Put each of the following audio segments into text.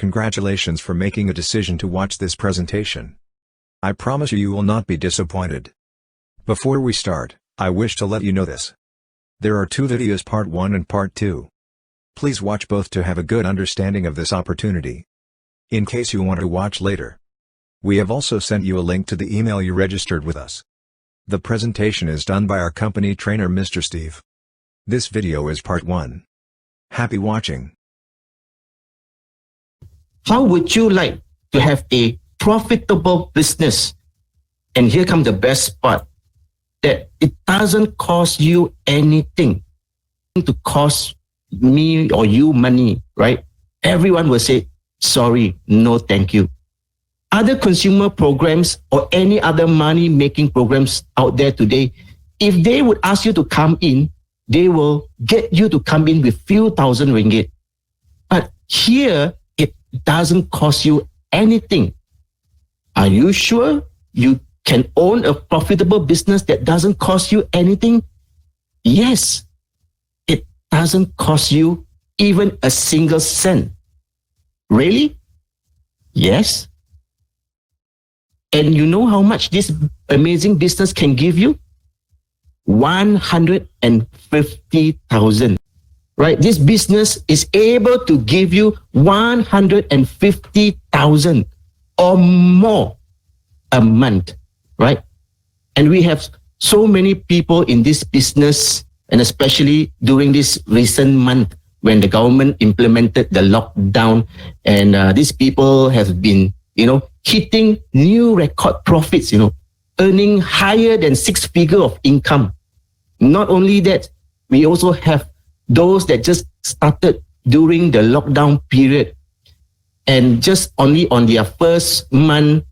Congratulations for making a decision to watch this presentation. I promise you will not be disappointed. Before we start, I wish to let you know this. There are two videos, part 1 and part 2. Please watch both to have a good understanding of this opportunity. In case you want to watch later, we have also sent you a link to the email you registered with us. The presentation is done by our company trainer Mr. Steve. This video is part 1. Happy watching. How would you like to have a profitable business? And here comes the best part, that it doesn't cost you anything to cost me or you money, right? Everyone will say, sorry, no thank you. Other consumer programs or any other money-making programs out there today, if they would ask you to come in, they will get you to come in with few thousand ringgit. But here, it doesn't cost you anything. Are you sure you can own a profitable business that doesn't cost you anything? Yes, it doesn't cost you even a single cent. Really? Yes. And you know how much this amazing business can give you? 150,000. Right? This business is able to give you 150,000 or more a month, right? And we have so many people in this business, and especially during this recent month when the government implemented the lockdown, and these people have been, hitting new record profits, earning higher than 6 figures of income. Not only that, we also have those that just started during the lockdown period and just only on their first month,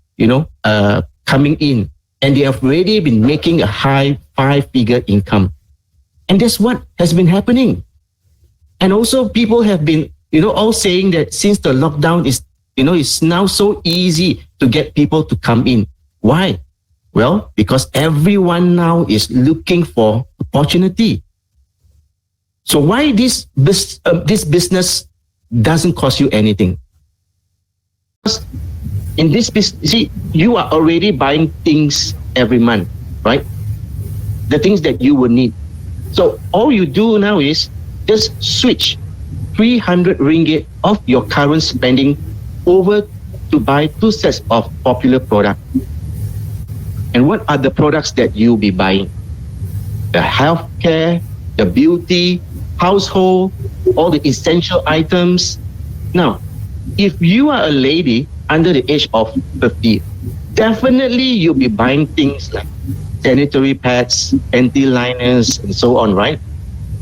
coming in, and they have already been making a high 5-figure income. And that's what has been happening. And also people have been, all saying that since the lockdown is, it's now so easy to get people to come in. Why? Well, because everyone now is looking for opportunity. So why this business doesn't cost you anything? Because in this business, see, you are already buying things every month, right? The things that you will need. So all you do now is just switch 300 ringgit of your current spending over to buy 2 sets of popular products. And what are the products that you'll be buying? The healthcare, the beauty, household, all the essential items. Now, if you are a lady under the age of 50, definitely you'll be buying things like sanitary pads, anti-liners, and so on, right?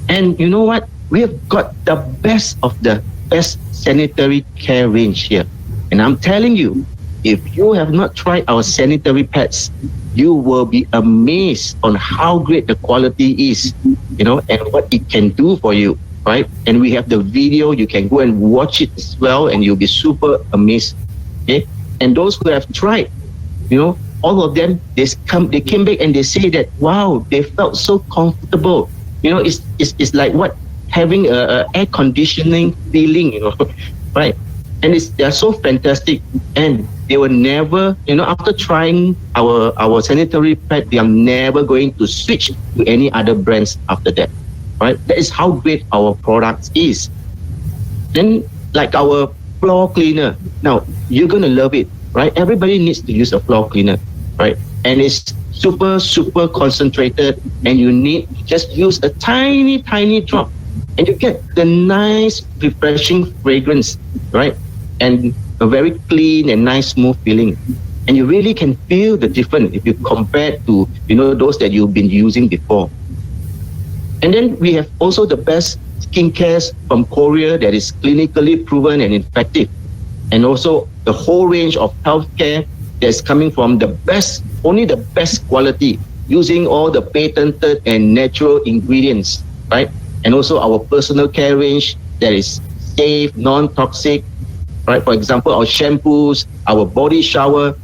And you know what? We have got the best of the best sanitary care range here. And I'm telling you, if you have not tried our sanitary pads, you will be amazed on how great the quality is, and what it can do for you, right? And we have the video, you can go and watch it as well, and you'll be super amazed, okay? And those who have tried, all of them, they came back and they say that, wow, they felt so comfortable. It's like what? Having a air conditioning feeling, right? And they're so fantastic, and they will never, after trying our sanitary pad, they are never going to switch to any other brands after that, right? That is how great our product is. Then, like our floor cleaner, now you're gonna love it, right? Everybody needs to use a floor cleaner, right? And it's super, super concentrated, and you need to just use a tiny, tiny drop, and you get the nice, refreshing fragrance, right? And a very clean and nice, smooth feeling. And you really can feel the difference if you compare to, those that you've been using before. And then we have also the best skincare from Korea that is clinically proven and effective. And also the whole range of healthcare that's coming from the best, only the best quality, using all the patented and natural ingredients, right? And also our personal care range that is safe, non-toxic, right? For example, our shampoos, our body shower,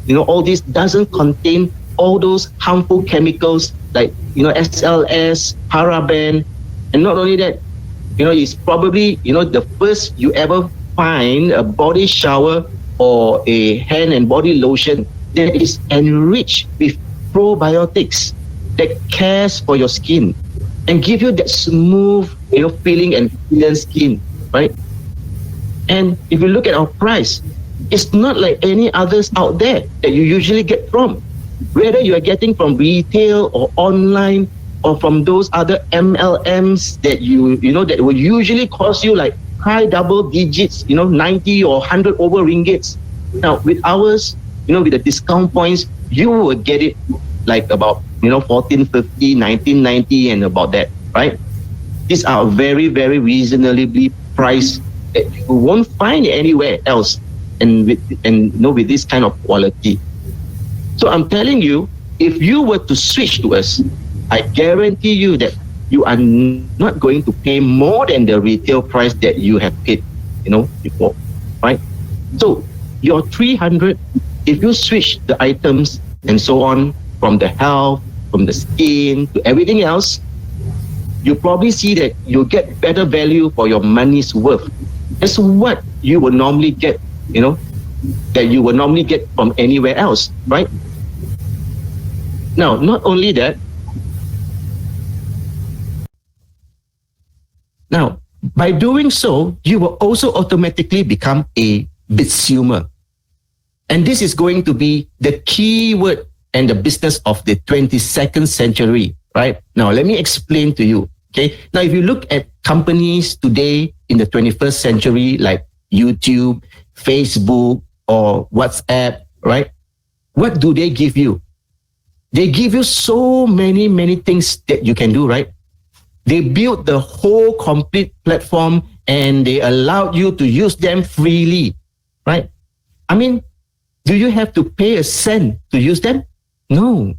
all this doesn't contain all those harmful chemicals like, SLS, paraben. And not only that, it's probably, the first you ever find a body shower or a hand and body lotion that is enriched with probiotics that cares for your skin and give you that smooth, feeling and clean skin, right? And if you look at our price, it's not like any others out there that you usually get from. Whether you are getting from retail or online or from those other MLMs that that will usually cost you like high double digits, 90 or 100 over ringgits. Now with ours, with the discount points, you will get it like about 1450, 1990 and about that, right? These are very, very reasonably priced that you won't find anywhere else and with this kind of quality. So I'm telling you, if you were to switch to us, I guarantee you that you are not going to pay more than the retail price that you have paid, before, right? So your 300, if you switch the items and so on from the health, from the skin to everything else, you probably see that you get better value for your money's worth. That's what you will normally get, that you will normally get from anywhere else, right? Now, not only that, now, by doing so, you will also automatically become a consumer. And this is going to be the key word and the business of the 22nd century, right? Now, let me explain to you, okay? Now, if you look at companies today in the 21st century, like YouTube, Facebook, or WhatsApp, right? What do they give you? They give you so many, many things that you can do, right? They built the whole complete platform and they allowed you to use them freely, right? I mean, do you have to pay a cent to use them? No,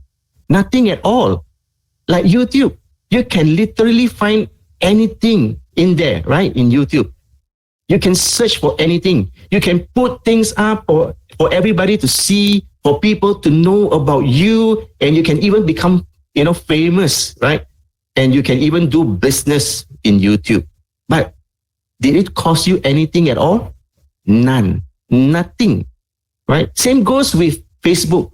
nothing at all. Like YouTube, you can literally find anything in there, right? In YouTube. You can search for anything. You can put things up for everybody to see, for people to know about you, and you can even become, famous, right? And you can even do business in YouTube. But did it cost you anything at all? None. Nothing. Right? Same goes with Facebook.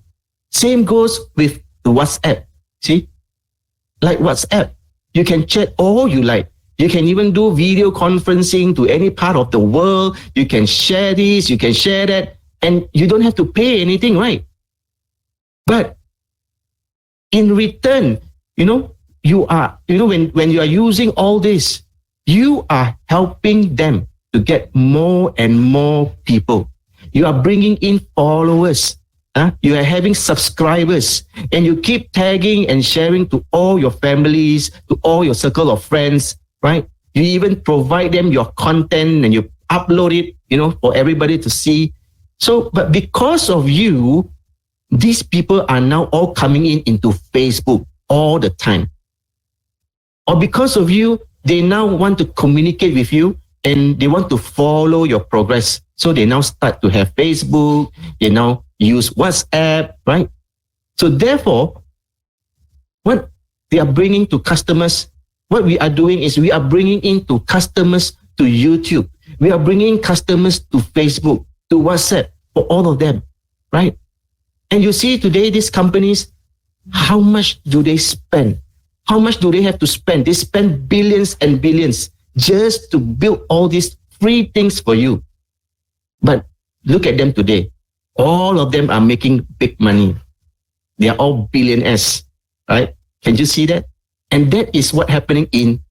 Same goes with WhatsApp. See? Like WhatsApp. You can chat all you like. You can even do video conferencing to any part of the world. You can share this, you can share that, and you don't have to pay anything, right? But in return, you are, when you are using all this, you are helping them to get more and more people. You are bringing in followers. You are having subscribers, and you keep tagging and sharing to all your families, to all your circle of friends, right? You even provide them your content and you upload it, for everybody to see. So, but because of you, these people are now all coming into Facebook all the time. Or because of you, they now want to communicate with you and they want to follow your progress. So they now start to have Facebook, they now use WhatsApp, right? So therefore, what they are bringing to customers, what we are doing is we are bringing into customers to YouTube. We are bringing customers to Facebook, to WhatsApp, for all of them, right? And you see today, these companies, how much do they spend? How much do they have to spend? They spend billions and billions just to build all these free things for you. But look at them today. All of them are making big money. They are all billionaires, right? Can you see that? And that is what's happening in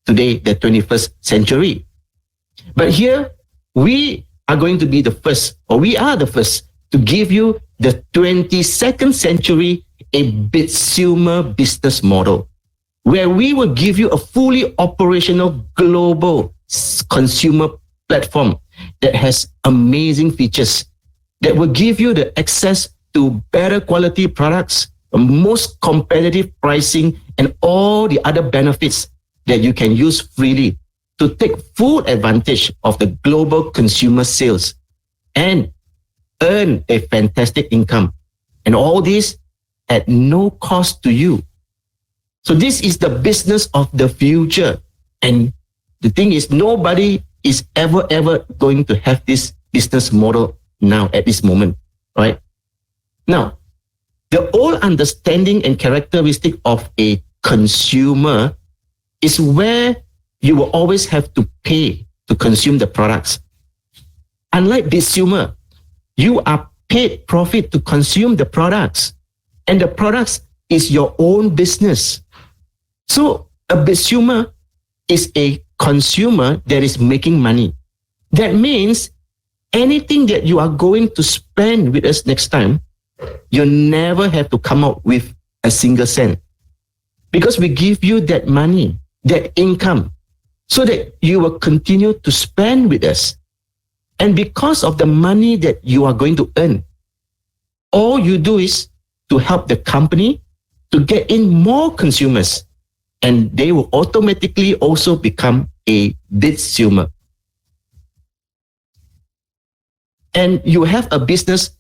today, the 21st century. But here, we are going to be the first, or we are the first, to give you the 22nd century a consumer business model, where we will give you a fully operational global consumer platform that has amazing features, that will give you the access to better quality products, most competitive pricing, and all the other benefits that you can use freely to take full advantage of the global consumer sales and earn a fantastic income. And all this at no cost to you. So this is the business of the future. And the thing is, nobody is ever going to have this business model now at this moment, right? Now, the old understanding and characteristic of a consumer is where you will always have to pay to consume the products. Unlike consumer, you are paid profit to consume the products, and the products is your own business. So a consumer is a consumer that is making money. That means anything that you are going to spend with us next time, you never have to come out with a single cent, because we give you that money, that income, so that you will continue to spend with us. And because of the money that you are going to earn, all you do is to help the company to get in more consumers, and they will automatically also become a consumer. And you have a business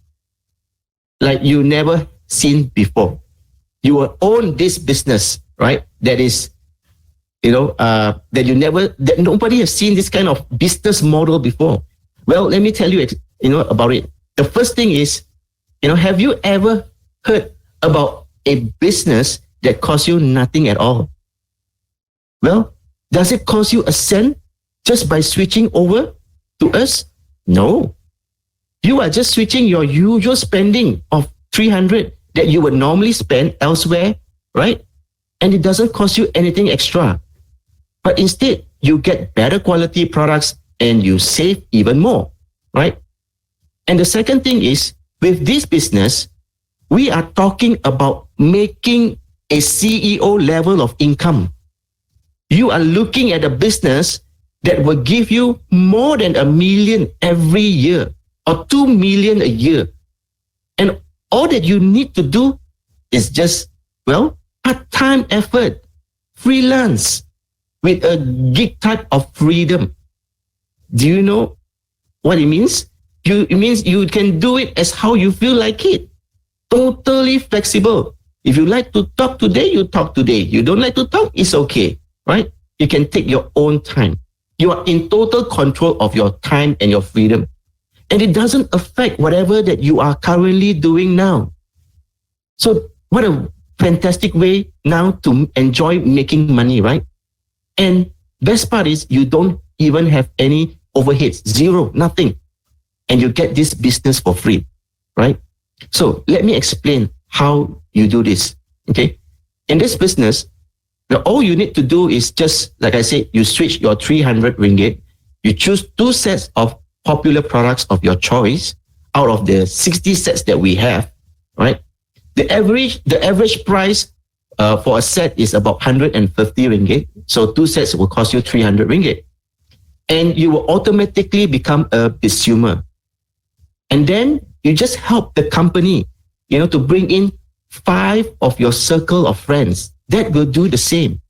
like you never seen before. You will own this business, right? That is, that nobody has seen this kind of business model before. Well, let me tell you, about it. The first thing is, have you ever heard about a business that costs you nothing at all? Well, does it cost you a cent just by switching over to us? No. You are just switching your usual spending of 300 that you would normally spend elsewhere, right? And it doesn't cost you anything extra. But instead, you get better quality products and you save even more, right? And the second thing is, with this business, we are talking about making a CEO level of income. You are looking at a business that will give you more than $1 million every year or $2 million a year. And all that you need to do is just, part-time effort, freelance, with a gig type of freedom. Do you know what it means? It means you can do it as how you feel like it. Totally flexible. If you like to talk today, you talk today. You don't like to talk, it's okay, right? You can take your own time. You are in total control of your time and your freedom. And it doesn't affect whatever that you are currently doing now. So what a fantastic way now to enjoy making money, right? And best part is you don't even have any overheads, zero, nothing. And you get this business for free, right? So let me explain how you do this, okay? In this business, all you need to do is just, like I said, you switch your 300 ringgit, you choose 2 sets of popular products of your choice out of the 60 sets that we have, right? The average price for a set is about 150 ringgit. So 2 sets will cost you 300 ringgit. And you will automatically become a consumer. And then you just help the company, to bring in 5 of your circle of friends. That will do the same.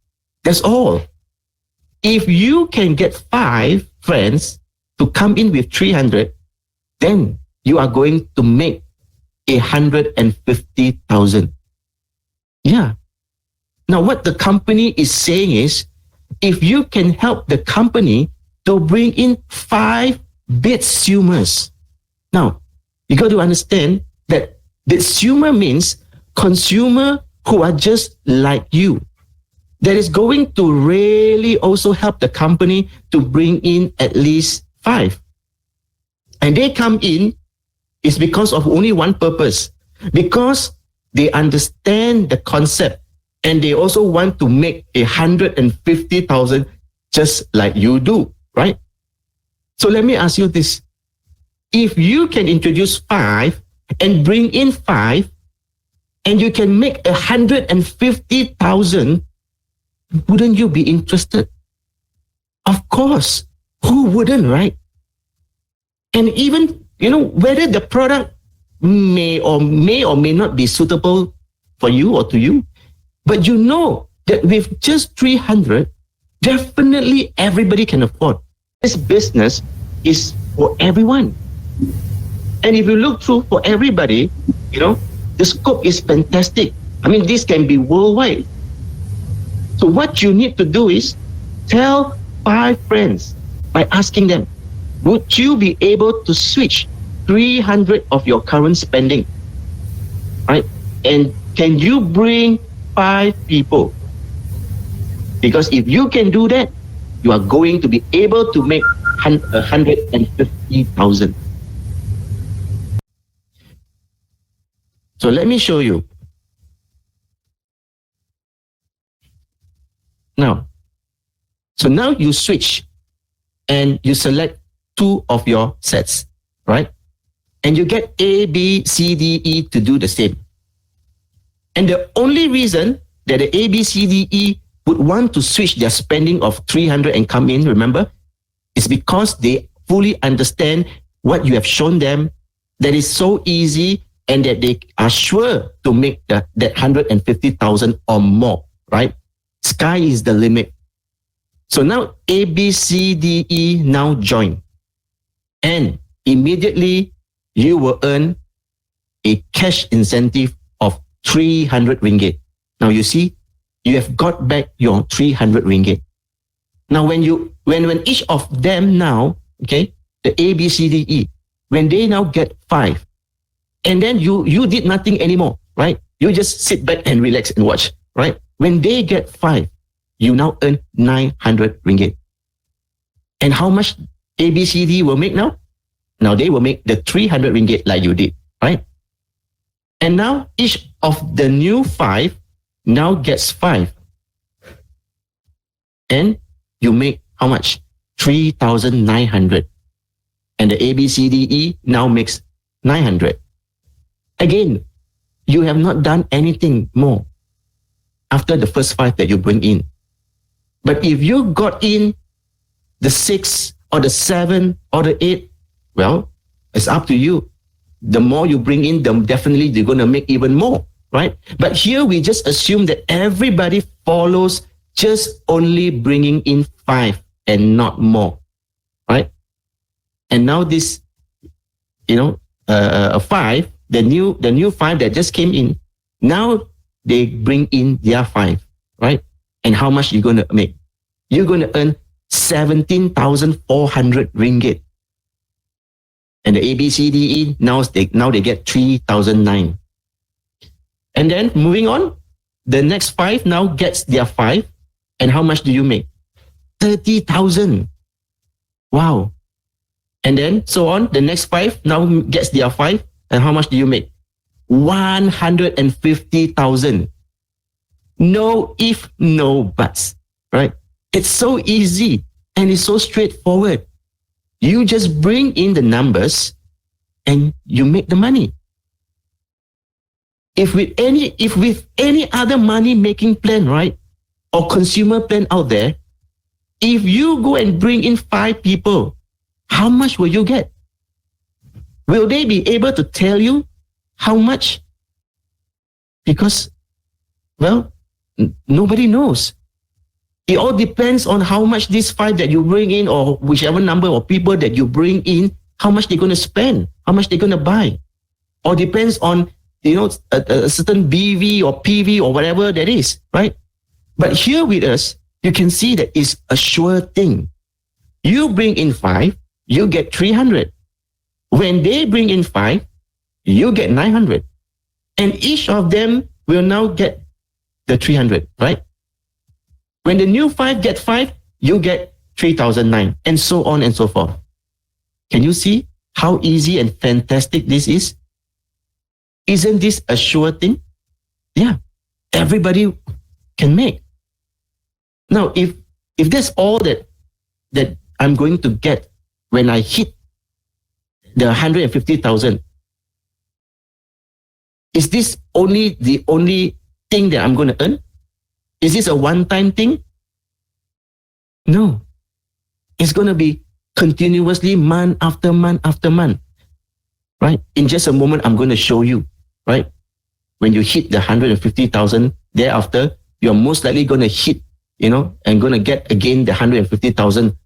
That's all. If you can get 5 friends to come in with 300, then you are going to make 150,000. Yeah. Now, what the company is saying is, if you can help the company to bring in 5 consumers. Now, you got to understand that consumer means consumer who are just like you. That is going to really also help the company to bring in at least 5. And they come in is because of only one purpose. Because they understand the concept and they also want to make 150,000 just like you do, right? So let me ask you this. If you can introduce 5 and bring in 5 and you can make 150,000, wouldn't you be interested? Of course. Who wouldn't, right? And even, whether the product may or may not be suitable for you or to you, but you know that with just 300, definitely everybody can afford. This business is for everyone. And if you look through for everybody, the scope is fantastic. I mean, this can be worldwide. So what you need to do is tell 5 friends, by asking them, would you be able to switch 300 of your current spending, right? And can you bring 5 people? Because if you can do that, you are going to be able to make 150,000. So let me show you. Now, so now you switch and you select 2 of your sets, right? And you get A, B, C, D, E to do the same. And the only reason that the A, B, C, D, E would want to switch their spending of 300 and come in, remember, is because they fully understand what you have shown them, that is so easy and that they are sure to make that 150,000 or more, right? Sky is the limit. So now A, B, C, D, E now join. And immediately you will earn a cash incentive of 300 ringgit. Now you see, you have got back your 300 ringgit. Now when each of them now, okay, the A, B, C, D, E, when they now get 5, and then you did nothing anymore, right? You just sit back and relax and watch, right? When they get 5, you now earn 900 ringgit. And how much A, B, C, D will make now? Now they will make the 300 ringgit like you did, right? And now each of the new 5 now gets 5. And you make how much? 3,900. And the A, B, C, D, E now makes 900. Again, you have not done anything more after the first 5 that you bring in. But if you got in the 6 or the 7 or the 8, well, it's up to you. The more you bring in, definitely they're going to make even more, right? But here we just assume that everybody follows just only bringing in 5 and not more, right? And now this, 5, the new 5 that just came in, now they bring in their 5, right? And how much you're going to make? You're going to earn 17,400 ringgit. And the A, B, C, D, E, now they get 3,009. And then moving on, the next 5 now gets their 5. And how much do you make? 30,000. Wow. And then so on, the next 5 now gets their 5. And how much do you make? 150,000. No if, no buts, right? It's so easy and it's so straightforward. You just bring in the numbers and you make the money. If with any other money making plan, right, or consumer plan out there, if you go and bring in 5 people, how much will you get? Will they be able to tell you how much? Because, well, nobody knows. It all depends on how much this 5 that you bring in, or whichever number of people that you bring in, how much they're going to spend, how much they're going to buy. Or depends on, a certain BV or PV or whatever that is, right? But here with us, you can see that it's a sure thing. You bring in 5, you get 300. When they bring in 5, you get 900. And each of them will now get the 300, right? When the new 5 get 5, you get 3,009, and so on and so forth. Can you see how easy and fantastic this is? Isn't this a sure thing? Yeah, everybody can make. Now, if that's all that I'm going to get when I hit the 150,000, is this the only thing that I'm going to earn? Is this a one-time thing? No. It's going to be continuously month after month after month, right? In just a moment, I'm going to show you, right? When you hit the 150,000, thereafter, you're most likely going to hit, and going to get again the 150,000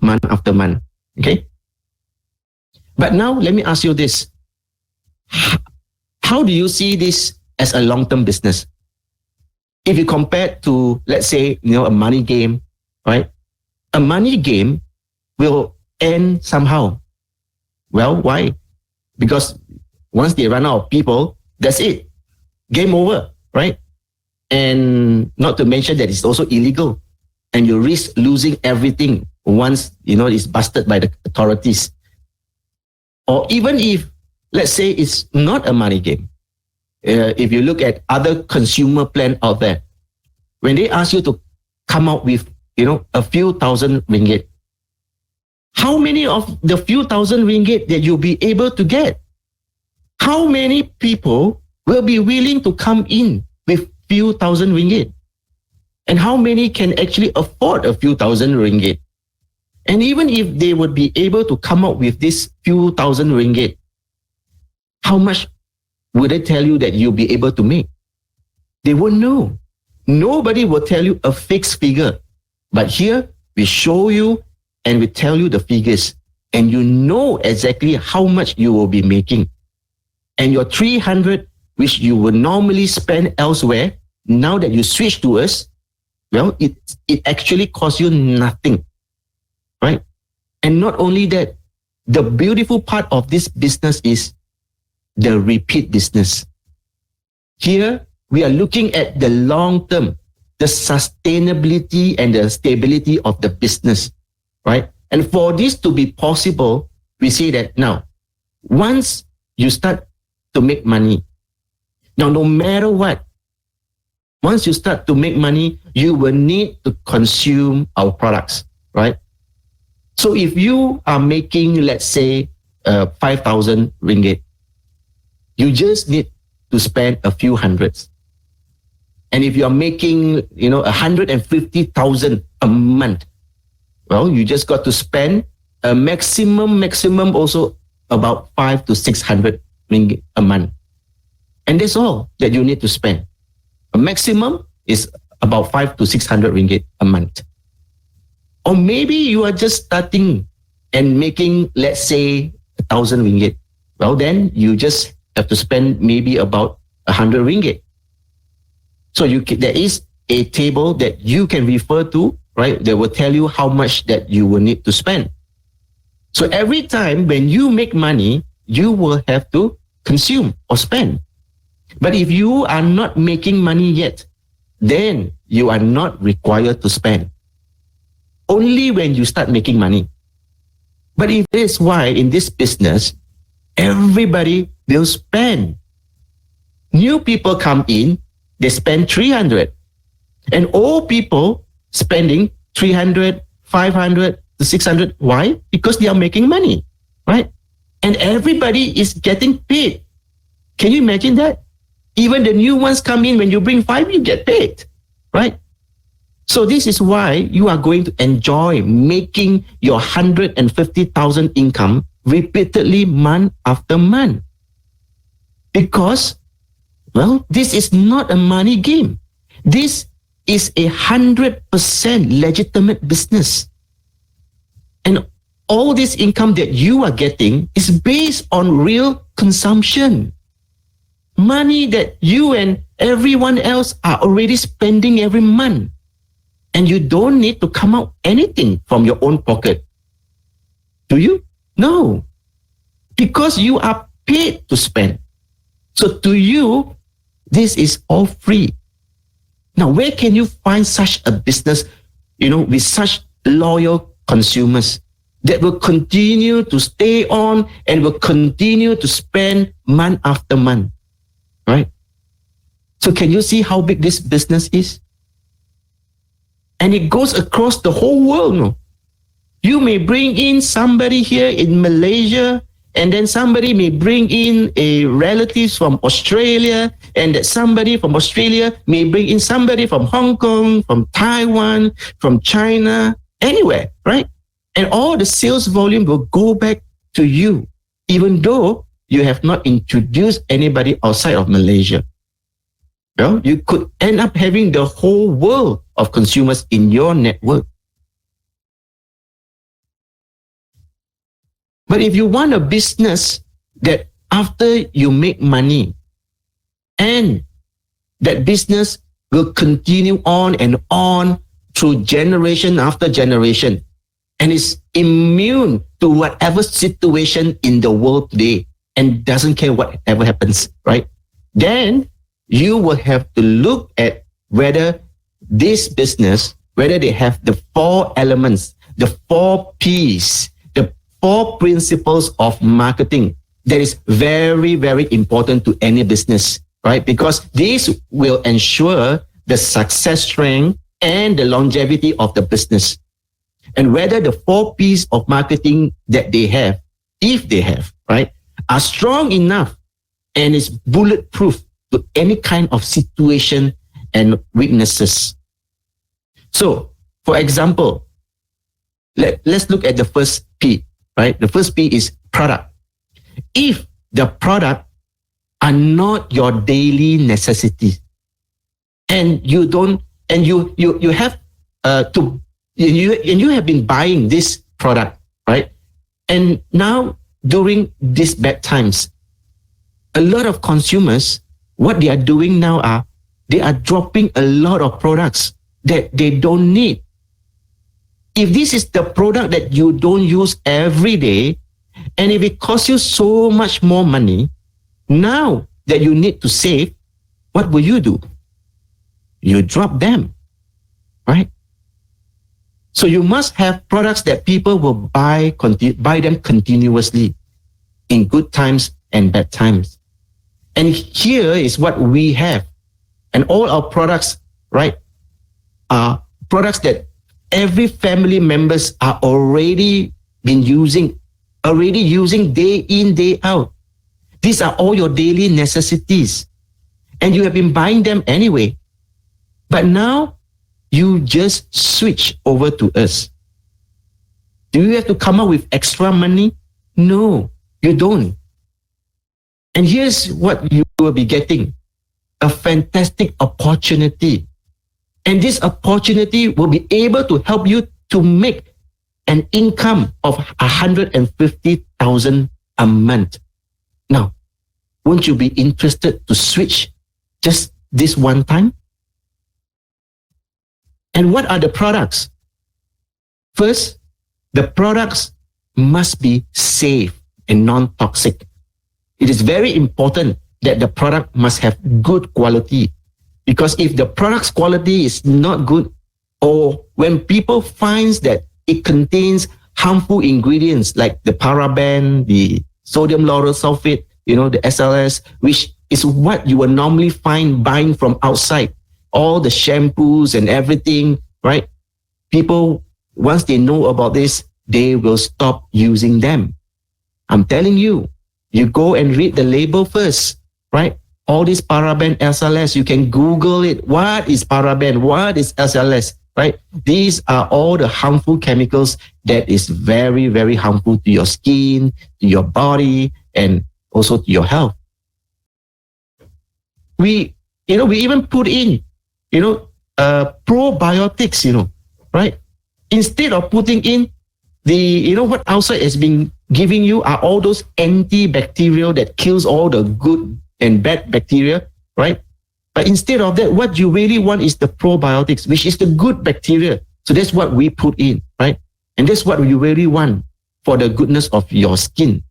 month after month, okay? But now, let me ask you this. How do you see this as a long-term business? If you compare to, let's say, a money game, right? A money game, will end somehow. Well, why? Because once they run out of people, that's it. Game over, right? And not to mention that it's also illegal. And you risk losing everything once, it's busted by the authorities. Or even if, let's say it's not a money game. If you look at other consumer plan out there, when they ask you to come out with, a few thousand ringgit, how many of the few thousand ringgit that you'll be able to get? How many people will be willing to come in with few thousand ringgit? And how many can actually afford a few thousand ringgit? And even if they would be able to come up with this few thousand ringgit, how much would they tell you that you'll be able to make? They won't know. Nobody will tell you a fixed figure. But here, we show you and we tell you the figures. And you know exactly how much you will be making. And your 300, which you would normally spend elsewhere, now that you switch to us, well, it actually costs you nothing, right? And not only that, the beautiful part of this business is the repeat business. Here, we are looking at the long term, the sustainability and the stability of the business, right? And for this to be possible, we say that now, once you start to make money, now no matter what, once you start to make money, you will need to consume our products, right? So if you are making, let's say, 5,000 ringgit, you just need to spend a few hundreds. And if you're making, 150,000 a month, well, you just got to spend a maximum also about 500 to 600 ringgit a month. And that's all that you need to spend. A maximum is about 500 to 600 ringgit a month. Or maybe you are just starting and making, let's say, 1,000 ringgit. Well, then you just have to spend maybe about 100 ringgit. So there is a table that you can refer to, right? That will tell you how much that you will need to spend. So every time when you make money, you will have to consume or spend. But if you are not making money yet, then you are not required to spend. Only when you start making money. But if that's why in this business, everybody will spend. New people come in, they spend 300. And old people spending 300, 500 to 600. Why? Because they are making money, right? And everybody is getting paid. Can you imagine that? Even the new ones come in, when you bring 5, you get paid, right? So this is why you are going to enjoy making your 150,000 income repeatedly month after month. Because, well, this is not a money game. This is 100% legitimate business. And all this income that you are getting is based on real consumption. Money that you and everyone else are already spending every month. And you don't need to come out anything from your own pocket. Do you? No. Because you are paid to spend. So to you, this is all free. Now, where can you find such a business, with such loyal consumers that will continue to stay on and will continue to spend month after month, right? So can you see how big this business is? And it goes across the whole world. No? You may bring in somebody here in Malaysia, and then somebody may bring in a relatives from Australia, and that somebody from Australia may bring in somebody from Hong Kong, from Taiwan, from China, anywhere, right? And all the sales volume will go back to you, even though you have not introduced anybody outside of Malaysia. Well, you could end up having the whole world of consumers in your network. But if you want a business that after you make money and that business will continue on and on through generation after generation, and is immune to whatever situation in the world today and doesn't care whatever happens, right? Then you will have to look at whether this business, whether they have the 4 elements, the 4 P's, the 4 principles of marketing that is very, very important to any business, right? Because this will ensure the success strength and the longevity of the business. And whether the 4 P's of marketing that they have, if they have, right, are strong enough and is bulletproof to any kind of situation and weaknesses. So, for example, let's look at the first P, right? The first P is product. If the product are not your daily necessities, and you don't, and you have to, and you have been buying this product, right? And now during these bad times, a lot of consumers, what they are doing now are they are dropping a lot of products that they don't need. If this is the product that you don't use every day, and if it costs you so much more money, now that you need to save, what will you do? You drop them, right? So you must have products that people will buy them continuously in good times and bad times. And here is what we have. And all our products, right, are products that every family members are already using day in, day out. These are all your daily necessities. And you have been buying them anyway. But now you just switch over to us. Do you have to come up with extra money? No, you don't. And here's what you will be getting. A fantastic opportunity. And this opportunity will be able to help you to make an income of 150,000 a month. Now, won't you be interested to switch just this one time? And what are the products? First, the products must be safe and non-toxic. It is very important that the product must have good quality. Because if the product's quality is not good, or when people finds that it contains harmful ingredients like the paraben, the sodium lauryl sulfate, the SLS, which is what you will normally find buying from outside, all the shampoos and everything, right? People, once they know about this, they will stop using them. I'm telling you, you go and read the label first, right? All these paraben, SLS, you can Google it. What is paraben? What is SLS, right? These are all the harmful chemicals that is very, very harmful to your skin, to your body, and also to your health. We even put in, probiotics, right? Instead of putting in what outside has been giving you are all those antibacterial that kills all the good and bad bacteria, right? But instead of that, what you really want is the probiotics, which is the good bacteria. So that's what we put in, right? And that's what you really want for the goodness of your skin.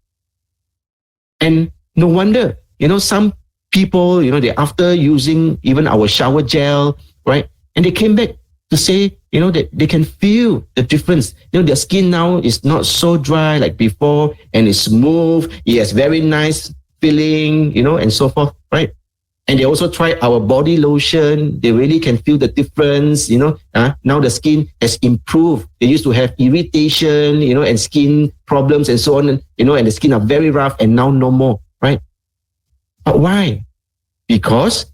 And no wonder, some people, they after using even our shower gel, right? And they came back to say, that they can feel the difference. Their skin now is not so dry like before, and it's smooth. It has very nice feeling, and so forth, right? And they also try our body lotion. They really can feel the difference, now the skin has improved. They used to have irritation, and skin problems and so on, and the skin are very rough, and now no more, right? But why? Because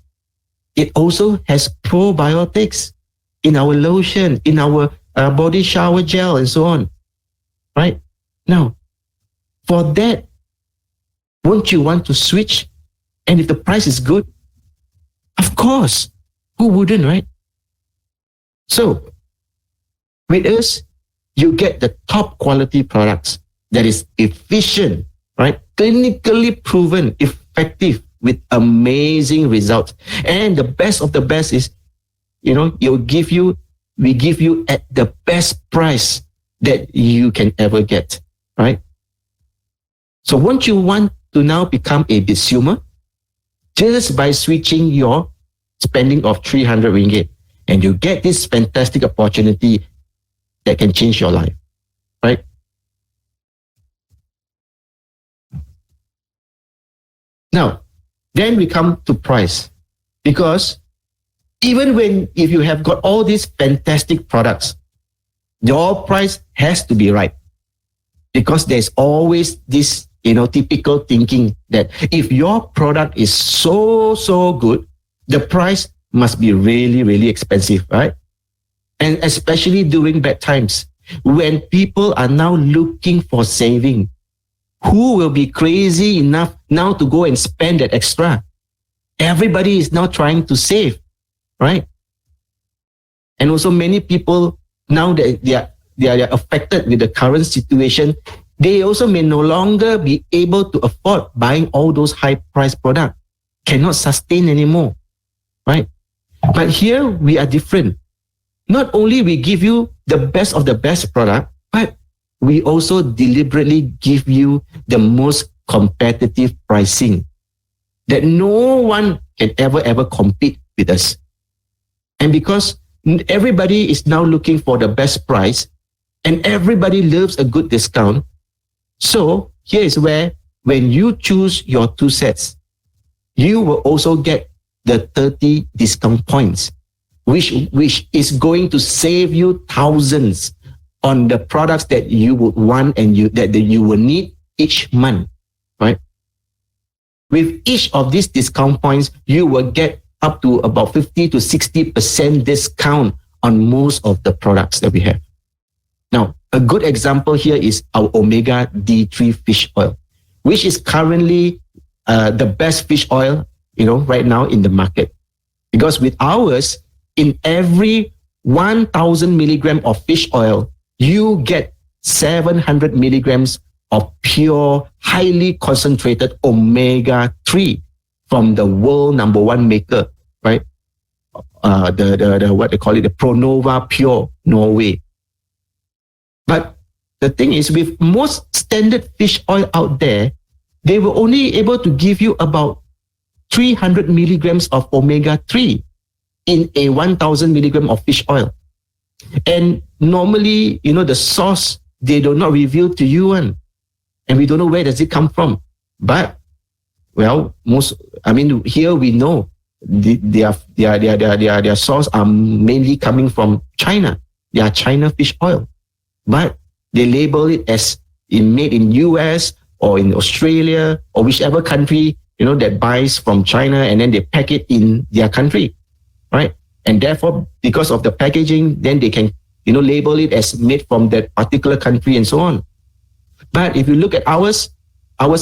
it also has probiotics in our lotion, in our body shower gel, and so on, right? Now, for that, won't you want to switch? And if the price is good, of course, who wouldn't, right? So, with us, you get the top quality products that is efficient, right? Clinically proven, effective, with amazing results. And the best of the best is, we give you at the best price that you can ever get, right? So won't you want to now become a consumer just by switching your spending of 300 ringgit, and you get this fantastic opportunity that can change your life, right? Now, then we come to price, because even if you have got all these fantastic products, your price has to be right, because there's always this, typical thinking that if your product is so good, the price must be really, really expensive, right? And especially during bad times, when people are now looking for saving, who will be crazy enough now to go and spend that extra? Everybody is now trying to save, right? And also many people, now that they are affected with the current situation, they also may no longer be able to afford buying all those high price products, cannot sustain anymore, right? But here we are different. Not only we give you the best of the best product, but we also deliberately give you the most competitive pricing that no one can ever compete with us. And because everybody is now looking for the best price and everybody loves a good discount, so here is where, when you choose your 2 sets, you will also get the 30 discount points, which is going to save you thousands on the products that you would want and that you will need each month, right? With each of these discount points, you will get up to about 50 to 60% discount on most of the products that we have. Now, a good example here is our omega D3 fish oil, which is currently the best fish oil, right now in the market. Because with ours, in every 1,000 milligram of fish oil, you get 700 milligrams of pure, highly concentrated omega-3 from the world #1 maker, right? The what they call it, the Pronova Pure Norway. But the thing is, with most standard fish oil out there, they were only able to give you about 300 milligrams of omega-3 in a 1,000 milligram of fish oil. And normally, the source, they do not reveal to you, and we don't know where does it come from. But, well, here we know their source are mainly coming from China. They are China fish oil. But they label it as made in US or in Australia or whichever country, that buys from China, and then they pack it in their country, right? And therefore, because of the packaging, then they can, label it as made from that particular country and so on. But if you look at ours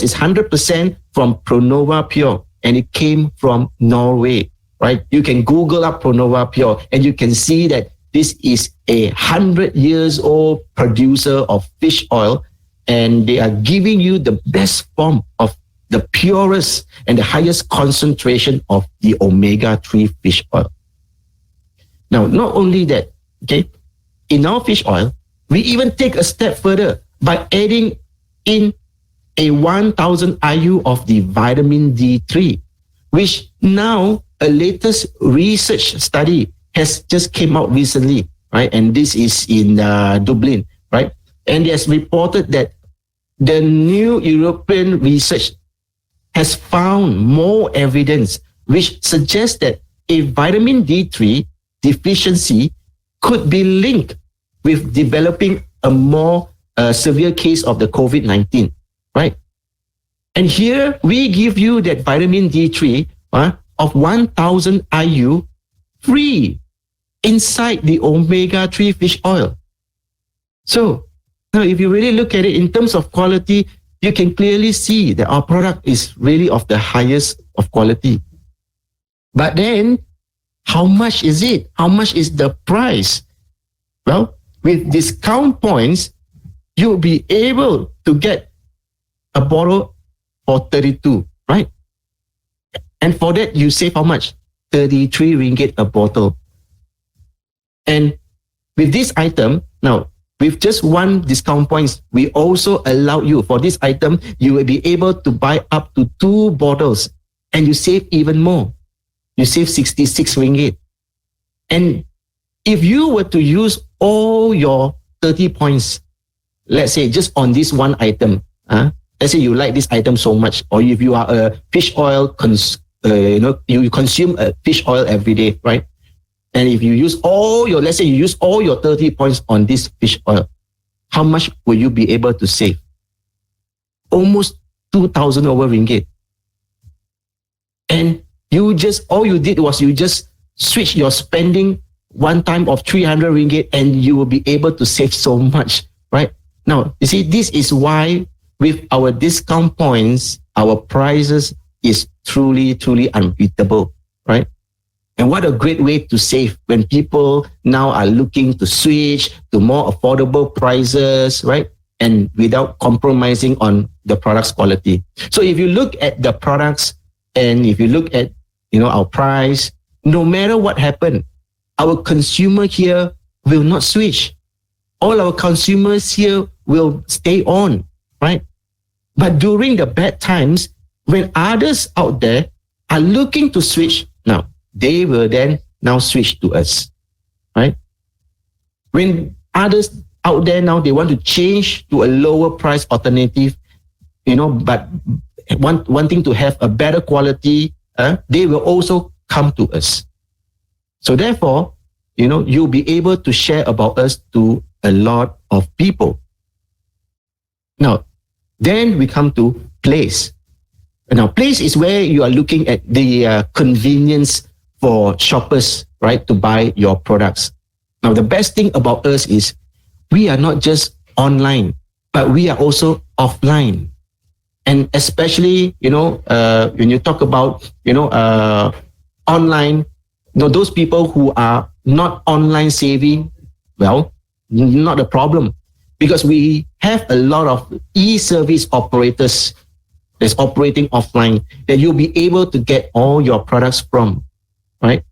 is 100% from Pronova Pure, and it came from Norway, right? You can Google up Pronova Pure, and you can see that this is a 100 years old producer of fish oil, and they are giving you the best form of the purest and the highest concentration of the omega-3 fish oil. Now, not only that, okay, in our fish oil, we even take a step further by adding in a 1,000 IU of the vitamin D3, which now a latest research study has just came out recently, right? And this is in Dublin, right? And it has reported that the new European research has found more evidence which suggests that a vitamin D3 deficiency could be linked with developing a more severe case of the COVID-19, right? And here we give you that vitamin D3 of 1,000 IU free inside the omega-3 fish oil. So now if you really look at it in terms of quality, you can clearly see that our product is really of the highest of quality. But then, how much is it? How much is the price? Well, with discount points, you'll be able to get a bottle for 32, right? And for that, you save how much? 33 ringgit a bottle. And with this item, now, with just one discount points, we also allow you, for this item, you will be able to buy up to 2 bottles and you save even more. You save 66 ringgit. And if you were to use all your 30 points, let's say just on this one item, let's say you like this item so much, or if you are a fish oil, you consume fish oil every day, right? And if you use all your, let's say you use all your 30 points on this fish oil, how much will you be able to save? Almost 2,000 over ringgit. And all you did was you just switch your spending one time of 300 ringgit and you will be able to save so much, right? Now, you see, this is why with our discount points, our prices is truly, truly unbeatable, right? And what a great way to save when people now are looking to switch to more affordable prices, right? And without compromising on the product's quality. So if you look at the products and if you look at, our price, no matter what happened, our consumer here will not switch. All our consumers here will stay on, right? But during the bad times, when others out there are looking to switch, now they will then now switch to us, right? When others out there now, they want to change to a lower price alternative, but wanting to have a better quality, they will also come to us. So therefore, you'll be able to share about us to a lot of people. Now, then we come to place. Now, place is where you are looking at the convenience for shoppers, right, to buy your products. Now, the best thing about us is we are not just online, but we are also offline. And especially, when you talk about, online, those people who are not online savvy, well, not a problem, because we have a lot of e-service operators that's operating offline that you'll be able to get all your products from, right?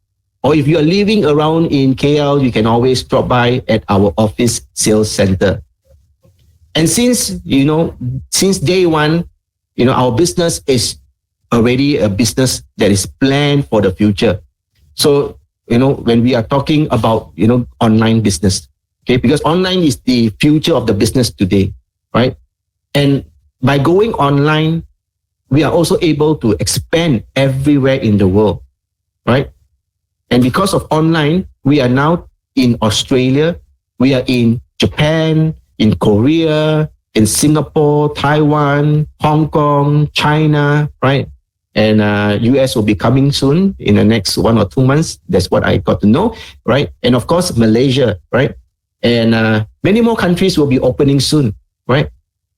Or if you're living around in KL, you can always drop by at our office sales center. And since day one, our business is already a business that is planned for the future. So, when we are talking about, online business, okay, because online is the future of the business today, right? And by going online, we are also able to expand everywhere in the world, right? And because of online, we are now in Australia, we are in Japan, in Korea, in Singapore, Taiwan, Hong Kong, China, right? And US will be coming soon in the next 1 or 2 months. That's what I got to know, right? And of course, Malaysia, right? And many more countries will be opening soon, right?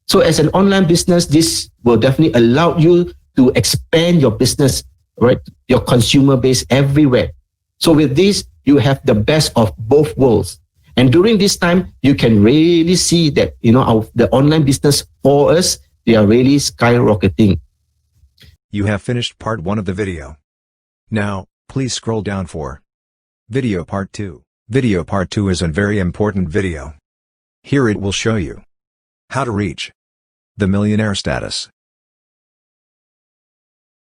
So as an online business, this will definitely allow you to expand your business, right? Your consumer base everywhere. So with this, you have the best of both worlds. And during this time, you can really see that, the online business for us, they are really skyrocketing. You have finished part 1 of the video. Now, please scroll down for video part 2. Video part 2 is a very important video. Here it will show you how to reach the millionaire status.